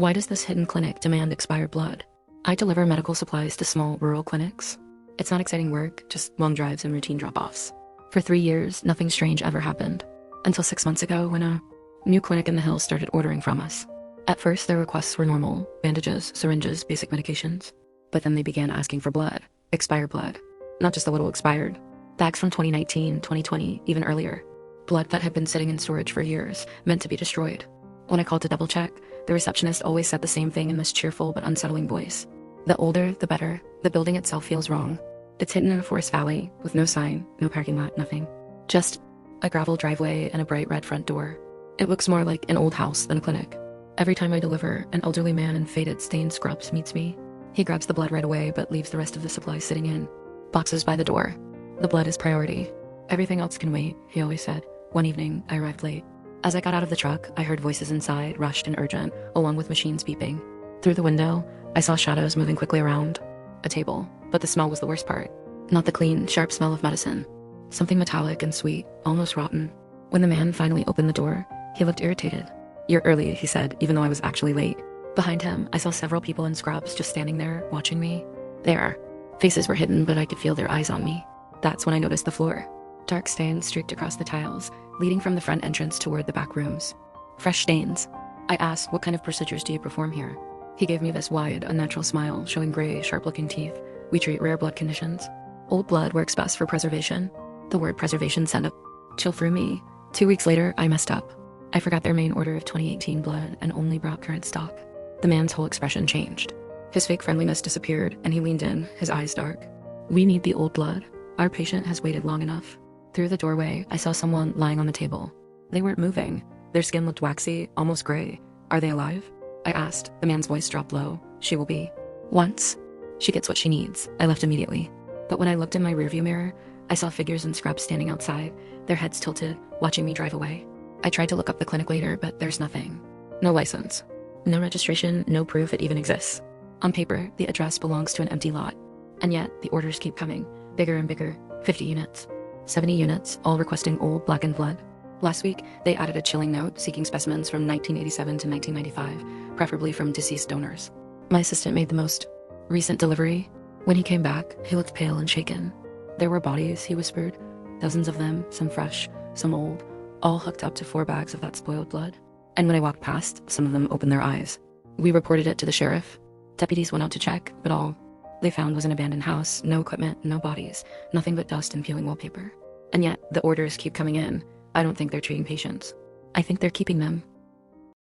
Why does this hidden clinic demand expired blood? I deliver medical supplies to small rural clinics. It's not exciting work, just long drives and routine drop-offs. For 3 years, nothing strange ever happened. Until 6 months ago when a new clinic in the hills started ordering from us. At first, their requests were normal: bandages, syringes, basic medications. But then they began asking for blood, expired blood. Not just a little expired. Bags from 2019, 2020, even earlier. Blood that had been sitting in storage for years, meant to be destroyed. When I called to double check, the receptionist always said the same thing in this cheerful but unsettling voice. The older, the better. The building itself feels wrong. It's hidden in a forest valley, with no sign, no parking lot, nothing. Just a gravel driveway and a bright red front door. It looks more like an old house than a clinic. Every time I deliver, an elderly man in faded, stained scrubs meets me. He grabs the blood right away, but leaves the rest of the supplies sitting in boxes by the door. The blood is priority. Everything else can wait, he always said. One evening, I arrived late. As I got out of the truck, I heard voices inside, rushed and urgent, along with machines beeping. Through the window, I saw shadows moving quickly around a table, but the smell was the worst part. Not the clean, sharp smell of medicine. Something metallic and sweet, almost rotten. When the man finally opened the door, he looked irritated. "You're early," he said, even though I was actually late. Behind him, I saw several people in scrubs just standing there, watching me. Their faces were hidden, but I could feel their eyes on me. That's when I noticed the floor. Dark stains streaked across the tiles, leading from the front entrance toward the back rooms. Fresh stains. I asked, "What kind of procedures do you perform here?" He gave me this wide, unnatural smile, showing gray, sharp-looking teeth. "We treat rare blood conditions. Old blood works best for preservation." The word preservation sent a chill through me. 2 weeks later, I messed up. I forgot their main order of 2018 blood and only brought current stock. The man's whole expression changed. His fake friendliness disappeared, and he leaned in, his eyes dark. "We need the old blood. Our patient has waited long enough." Through the doorway, I saw someone lying on the table. They weren't moving. Their skin looked waxy, almost gray. "Are they alive?" I asked. The man's voice dropped low. "She will be. Once she gets what she needs." I left immediately. But when I looked in my rearview mirror, I saw figures in scrubs standing outside, their heads tilted, watching me drive away. I tried to look up the clinic later, but there's nothing. No license. No registration, no proof it even exists. On paper, the address belongs to an empty lot. And yet, the orders keep coming, bigger and bigger. 50 units. 70 units, all requesting old blackened blood. Last week, they added a chilling note seeking specimens from 1987 to 1995, preferably from deceased donors. My assistant made the most recent delivery. When he came back, he looked pale and shaken. "There were bodies," he whispered. "Dozens of them, some fresh, some old, all hooked up to 4 bags of that spoiled blood." And when I walked past, some of them opened their eyes. We reported it to the sheriff. Deputies went out to check, but all they found was an abandoned house, no equipment, no bodies, nothing but dust and peeling wallpaper. And yet, the orders keep coming in. I don't think they're treating patients. I think they're keeping them.